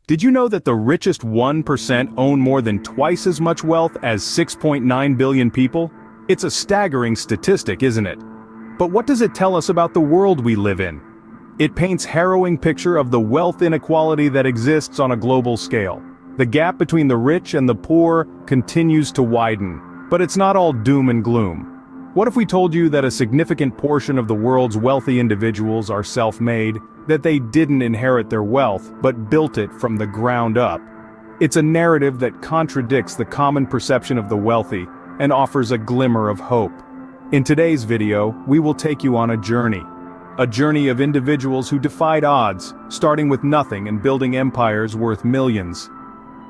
Did you know that the richest 1% own more than twice as much wealth as 6.9 billion people? It's a staggering statistic, isn't it? But what does it tell us about the world we live in? It paints a harrowing picture of the wealth inequality that exists on a global scale. The gap between the rich and the poor continues to widen, but it's not all doom and gloom. What if we told you that a significant portion of the world's wealthy individuals are self-made, that they didn't inherit their wealth, but built it from the ground up? It's a narrative that contradicts the common perception of the wealthy and offers a glimmer of hope. In today's video, we will take you on a journey of individuals who defied odds, starting with nothing and building empires worth millions.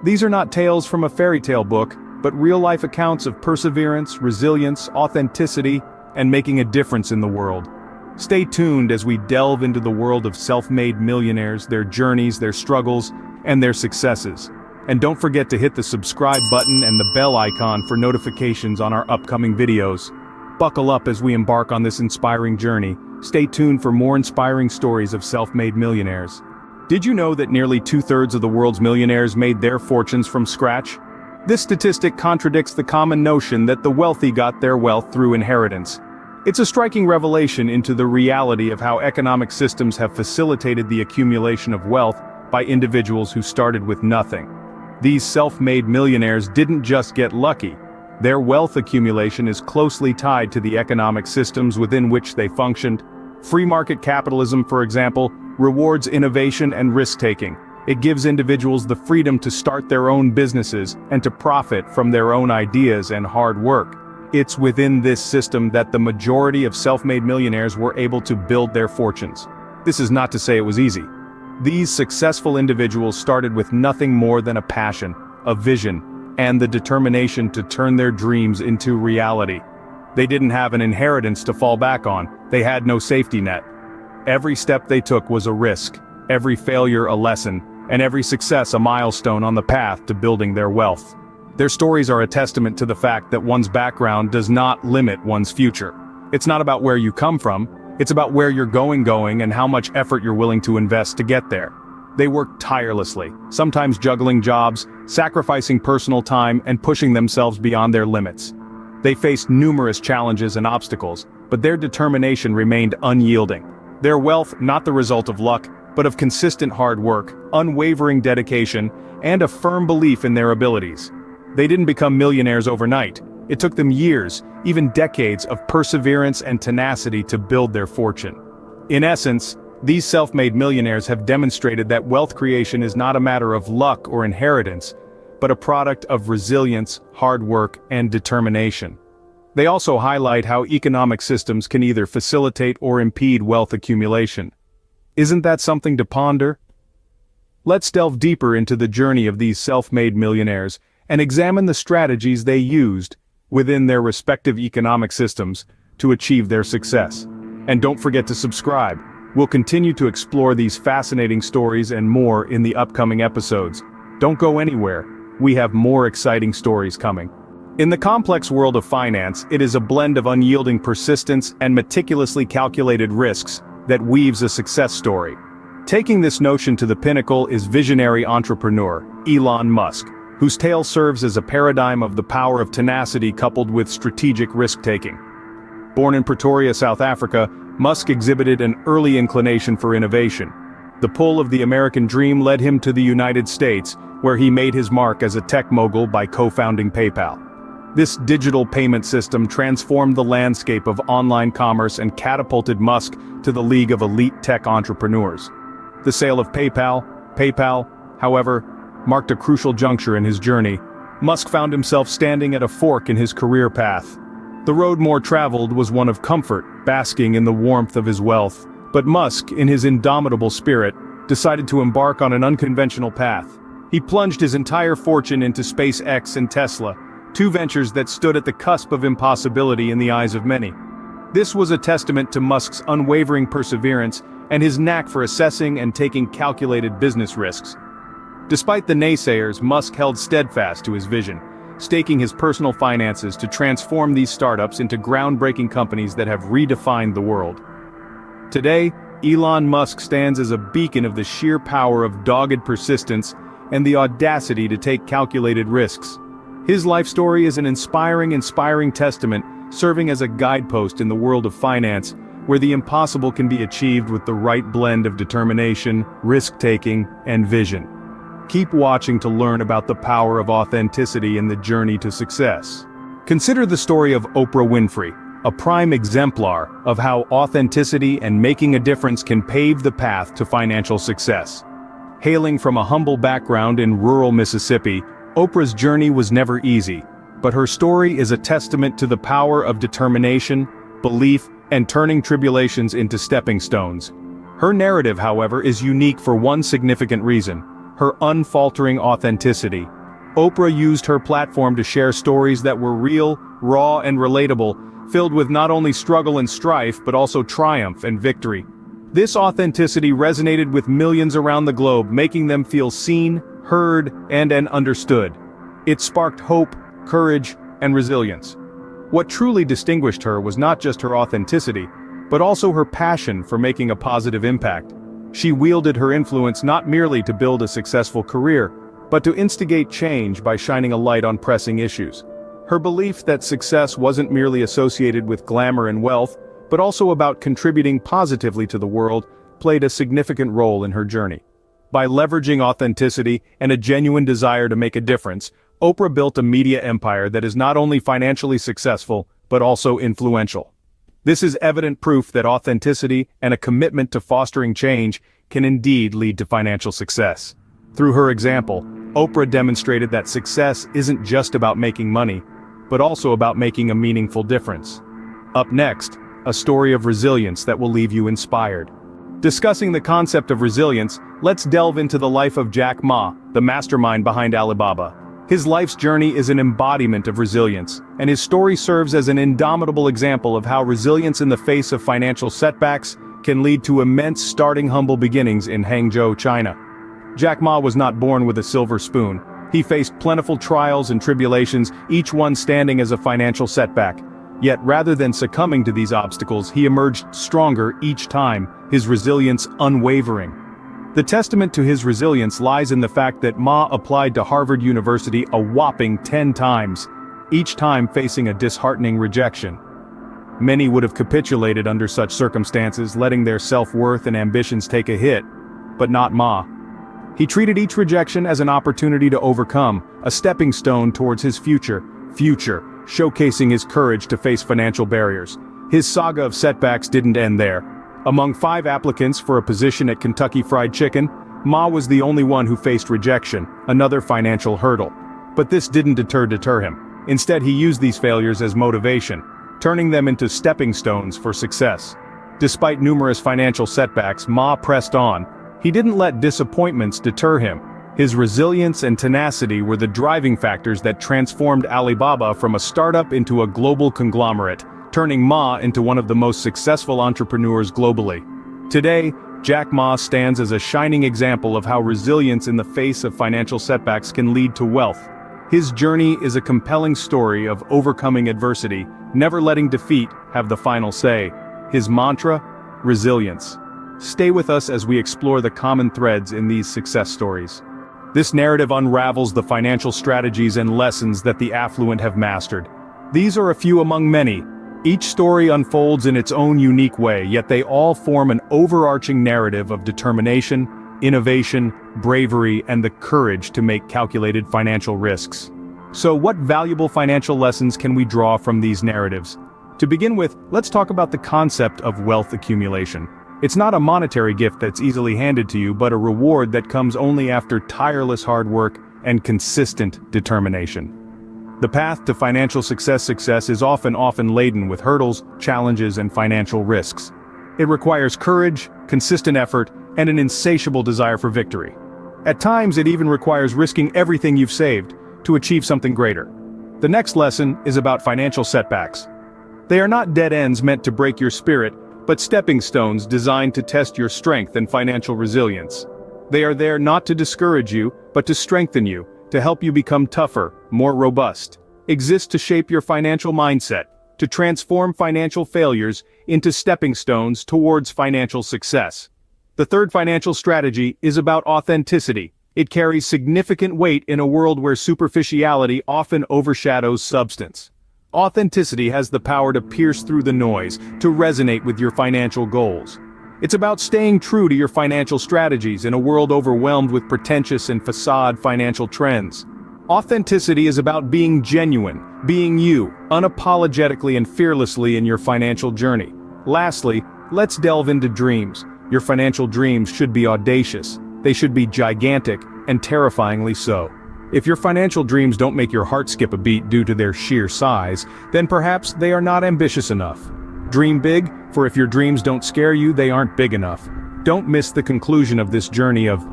These are not tales from a fairy tale book, but real-life accounts of perseverance, resilience, authenticity, and making a difference in the world. Stay tuned as we delve into the world of self-made millionaires, their journeys, their struggles, and their successes. And don't forget to hit the subscribe button and the bell icon for notifications on our upcoming videos. Buckle up as we embark on this inspiring journey. Stay tuned for more inspiring stories of self-made millionaires. Did you know that nearly 2/3 of the world's millionaires made their fortunes from scratch? This statistic contradicts the common notion that the wealthy got their wealth through inheritance. It's a striking revelation into the reality of how economic systems have facilitated the accumulation of wealth by individuals who started with nothing. These self-made millionaires didn't just get lucky. Their wealth accumulation is closely tied to the economic systems within which they functioned. Free market capitalism, for example, rewards innovation and risk-taking. It gives individuals the freedom to start their own businesses and to profit from their own ideas and hard work. It's within this system that the majority of self-made millionaires were able to build their fortunes. This is not to say it was easy. These successful individuals started with nothing more than a passion, a vision, and the determination to turn their dreams into reality. They didn't have an inheritance to fall back on, they had no safety net. Every step they took was a risk, every failure a lesson, and every success a milestone on the path to building their wealth. Their stories are a testament to the fact that one's background does not limit one's future. It's not about where you come from, it's about where you're going and how much effort you're willing to invest to get there. They worked tirelessly, sometimes juggling jobs, sacrificing personal time, and pushing themselves beyond their limits. They faced numerous challenges and obstacles, but their determination remained unyielding. Their wealth, not the result of luck, but of consistent hard work, unwavering dedication, and a firm belief in their abilities. They didn't become millionaires overnight. It took them years, even decades of perseverance and tenacity to build their fortune. In essence, these self-made millionaires have demonstrated that wealth creation is not a matter of luck or inheritance, but a product of resilience, hard work, and determination. They also highlight how economic systems can either facilitate or impede wealth accumulation. Isn't that something to ponder? Let's delve deeper into the journey of these self-made millionaires and examine the strategies they used within their respective economic systems to achieve their success. And don't forget to subscribe. We'll continue to explore these fascinating stories and more in the upcoming episodes. Don't go anywhere. We have more exciting stories coming. In the complex world of finance, it is a blend of unyielding persistence and meticulously calculated risks that weaves a success story. Taking this notion to the pinnacle is visionary entrepreneur, Elon Musk, whose tale serves as a paradigm of the power of tenacity coupled with strategic risk-taking. Born in Pretoria, South Africa, Musk exhibited an early inclination for innovation. The pull of the American dream led him to the United States, where he made his mark as a tech mogul by co-founding PayPal. This digital payment system transformed the landscape of online commerce and catapulted Musk to the league of elite tech entrepreneurs. The sale of PayPal, however, marked a crucial juncture in his journey. Musk found himself standing at a fork in his career path. The road more traveled was one of comfort, basking in the warmth of his wealth. But Musk, in his indomitable spirit, decided to embark on an unconventional path. He plunged his entire fortune into SpaceX and Tesla, two ventures that stood at the cusp of impossibility in the eyes of many. This was a testament to Musk's unwavering perseverance and his knack for assessing and taking calculated business risks. Despite the naysayers, Musk held steadfast to his vision, staking his personal finances to transform these startups into groundbreaking companies that have redefined the world. Today, Elon Musk stands as a beacon of the sheer power of dogged persistence and the audacity to take calculated risks. His life story is an inspiring testament, serving as a guidepost in the world of finance, where the impossible can be achieved with the right blend of determination, risk-taking, and vision. Keep watching to learn about the power of authenticity in the journey to success. Consider the story of Oprah Winfrey, a prime exemplar of how authenticity and making a difference can pave the path to financial success. Hailing from a humble background in rural Mississippi, Oprah's journey was never easy, but her story is a testament to the power of determination, belief, and turning tribulations into stepping stones. Her narrative, however, is unique for one significant reason: her unfaltering authenticity. Oprah used her platform to share stories that were real, raw, and relatable, filled with not only struggle and strife but also triumph and victory. This authenticity resonated with millions around the globe, making them feel seen, heard, and understood. It sparked hope, courage, and resilience. What truly distinguished her was not just her authenticity, but also her passion for making a positive impact. She wielded her influence not merely to build a successful career, but to instigate change by shining a light on pressing issues. Her belief that success wasn't merely associated with glamour and wealth, but also about contributing positively to the world, played a significant role in her journey. By leveraging authenticity and a genuine desire to make a difference, Oprah built a media empire that is not only financially successful, but also influential. This is evident proof that authenticity and a commitment to fostering change can indeed lead to financial success. Through her example, Oprah demonstrated that success isn't just about making money, but also about making a meaningful difference. Up next, a story of resilience that will leave you inspired. Discussing the concept of resilience, let's delve into the life of Jack Ma, the mastermind behind Alibaba. His life's journey is an embodiment of resilience, and his story serves as an indomitable example of how resilience in the face of financial setbacks can lead to immense starting humble beginnings in Hangzhou, China. Jack Ma was not born with a silver spoon. He faced plentiful trials and tribulations, each one standing as a financial setback. Yet rather than succumbing to these obstacles, he emerged stronger each time, his resilience unwavering. The testament to his resilience lies in the fact that Ma applied to Harvard University a whopping 10 times, each time facing a disheartening rejection. Many would have capitulated under such circumstances, letting their self-worth and ambitions take a hit, but not Ma. He treated each rejection as an opportunity to overcome, a stepping stone towards his future, showcasing his courage to face financial barriers. His saga of setbacks didn't end there. Among 5 applicants for a position at Kentucky Fried Chicken, Ma was the only one who faced rejection, another financial hurdle. But this didn't deter him. Instead, he used these failures as motivation, turning them into stepping stones for success. Despite numerous financial setbacks, Ma pressed on. He didn't let disappointments deter him. His resilience and tenacity were the driving factors that transformed Alibaba from a startup into a global conglomerate, turning Ma into one of the most successful entrepreneurs globally. Today, Jack Ma stands as a shining example of how resilience in the face of financial setbacks can lead to wealth. His journey is a compelling story of overcoming adversity, never letting defeat have the final say. His mantra: resilience. Stay with us as we explore the common threads in these success stories. This narrative unravels the financial strategies and lessons that the affluent have mastered. These are a few among many. Each story unfolds in its own unique way, yet they all form an overarching narrative of determination, innovation, bravery, and the courage to make calculated financial risks. So what valuable financial lessons can we draw from these narratives? To begin with, let's talk about the concept of wealth accumulation. It's not a monetary gift that's easily handed to you, but a reward that comes only after tireless hard work and consistent determination. The path to financial success is often laden with hurdles, challenges, and financial risks. It requires courage, consistent effort, and an insatiable desire for victory. At times, it even requires risking everything you've saved to achieve something greater. The next lesson is about financial setbacks. They are not dead ends meant to break your spirit, but stepping stones designed to test your strength and financial resilience. They are there not to discourage you, but to strengthen you, to help you become tougher, more robust. Exist to shape your financial mindset, to transform financial failures into stepping stones towards financial success. The third financial strategy is about authenticity. It carries significant weight in a world where superficiality often overshadows substance. Authenticity has the power to pierce through the noise, to resonate with your financial goals. It's about staying true to your financial strategies in a world overwhelmed with pretentious and facade financial trends. Authenticity is about being genuine, being you, unapologetically and fearlessly in your financial journey. Lastly, let's delve into dreams. Your financial dreams should be audacious. They should be gigantic and terrifyingly so. If your financial dreams don't make your heart skip a beat due to their sheer size, then perhaps they are not ambitious enough. Dream big, for if your dreams don't scare you, they aren't big enough. Don't miss the conclusion of this journey of...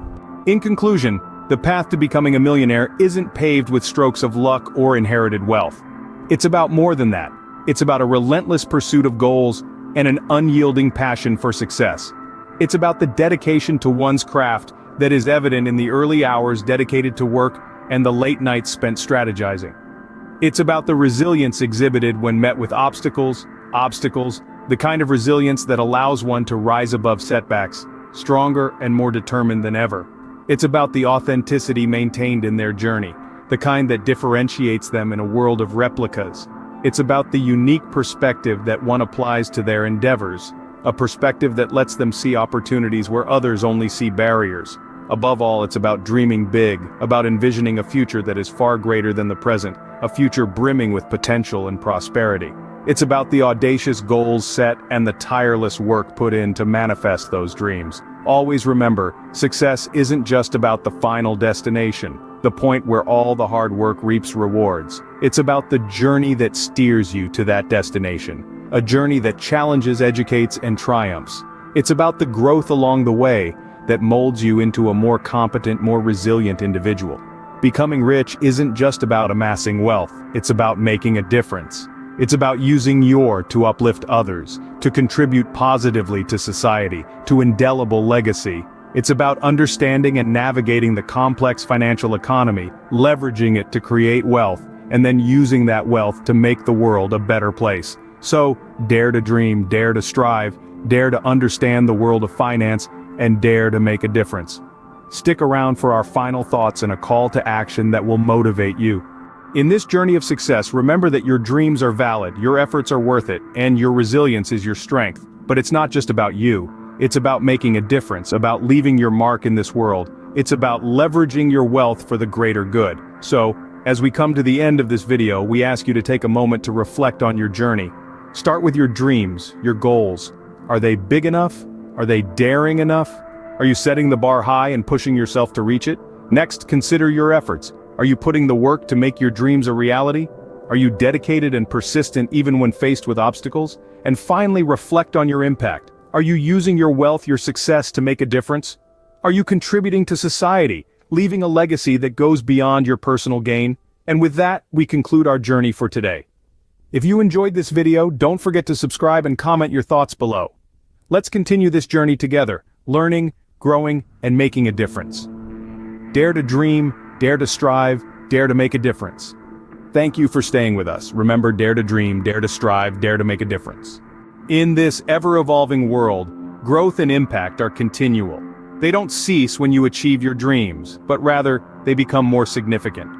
In conclusion, the path to becoming a millionaire isn't paved with strokes of luck or inherited wealth. It's about more than that. It's about a relentless pursuit of goals and an unyielding passion for success. It's about the dedication to one's craft that is evident in the early hours dedicated to work and the late nights spent strategizing. It's about the resilience exhibited when met with obstacles, the kind of resilience that allows one to rise above setbacks, stronger and more determined than ever. It's about the authenticity maintained in their journey, the kind that differentiates them in a world of replicas. It's about the unique perspective that one applies to their endeavors, a perspective that lets them see opportunities where others only see barriers. Above all, it's about dreaming big, about envisioning a future that is far greater than the present, a future brimming with potential and prosperity. It's about the audacious goals set and the tireless work put in to manifest those dreams. Always remember, success isn't just about the final destination, the point where all the hard work reaps rewards. It's about the journey that steers you to that destination, a journey that challenges, educates, and triumphs. It's about the growth along the way that molds you into a more competent, more resilient individual. Becoming rich isn't just about amassing wealth, it's about making a difference. It's about using to uplift others, to contribute positively to society, to indelible legacy. It's about understanding and navigating the complex financial economy, leveraging it to create wealth, and then using that wealth to make the world a better place. So, dare to dream, dare to strive, dare to understand the world of finance, and dare to make a difference. Stick around for our final thoughts and a call to action that will motivate you. In this journey of success, remember that your dreams are valid, your efforts are worth it, and your resilience is your strength. But it's not just about you. It's about making a difference, about leaving your mark in this world. It's about leveraging your wealth for the greater good. So, as we come to the end of this video, we ask you to take a moment to reflect on your journey. Start with your dreams, your goals. Are they big enough? Are they daring enough? Are you setting the bar high and pushing yourself to reach it? Next, consider your efforts. Are you putting the work to make your dreams a reality? Are you dedicated and persistent even when faced with obstacles? And finally, reflect on your impact. Are you using your wealth, your success to make a difference? Are you contributing to society, leaving a legacy that goes beyond your personal gain? And with that, we conclude our journey for today. If you enjoyed this video, don't forget to subscribe and comment your thoughts below. Let's continue this journey together, learning, growing, and making a difference. Dare to dream, dare to strive, dare to make a difference. Thank you for staying with us. Remember, dare to dream, dare to strive, dare to make a difference. In this ever-evolving world, growth and impact are continual. They don't cease when you achieve your dreams, but rather, they become more significant.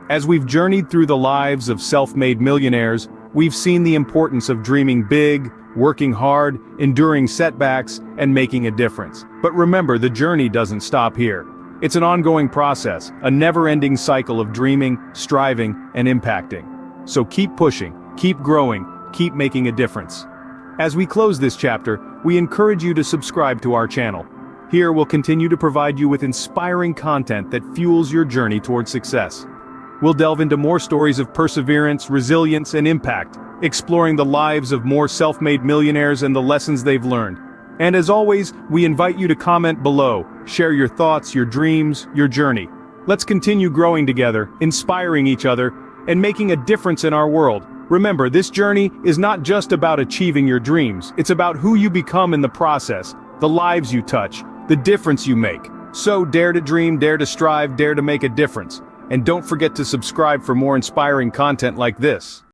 As we've journeyed through the lives of self-made millionaires, we've seen the importance of dreaming big, working hard, enduring setbacks, and making a difference. But remember, the journey doesn't stop here. It's an ongoing process, a never-ending cycle of dreaming, striving, and impacting. So keep pushing, keep growing, keep making a difference. As we close this chapter, we encourage you to subscribe to our channel. Here we'll continue to provide you with inspiring content that fuels your journey towards success. We'll delve into more stories of perseverance, resilience, and impact, exploring the lives of more self-made millionaires and the lessons they've learned. And as always, we invite you to comment below, share your thoughts, your dreams, your journey. Let's continue growing together, inspiring each other, and making a difference in our world. Remember, this journey is not just about achieving your dreams, it's about who you become in the process, the lives you touch, the difference you make. So dare to dream, dare to strive, dare to make a difference. And don't forget to subscribe for more inspiring content like this.